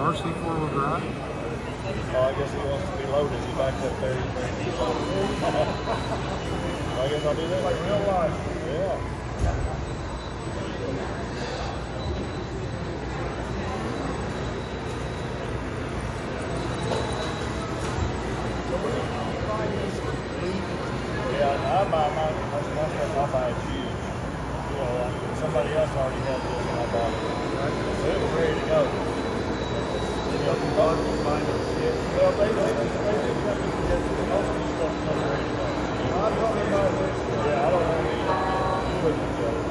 RC four-wheel drive? Oh, I guess he wants to be loaded. He backs up there. He's ready to be loaded. I guess I'll do that. Like real life. Yeah. Yeah, I buy my stuff. I buy it used. You know, like somebody else already had this and I bought it. So it was ready to go. You know, you bought it, you find it. Yeah. Well, they most of the stuff comes ready to go. I'm talking about this. Yeah, I don't want to put it together.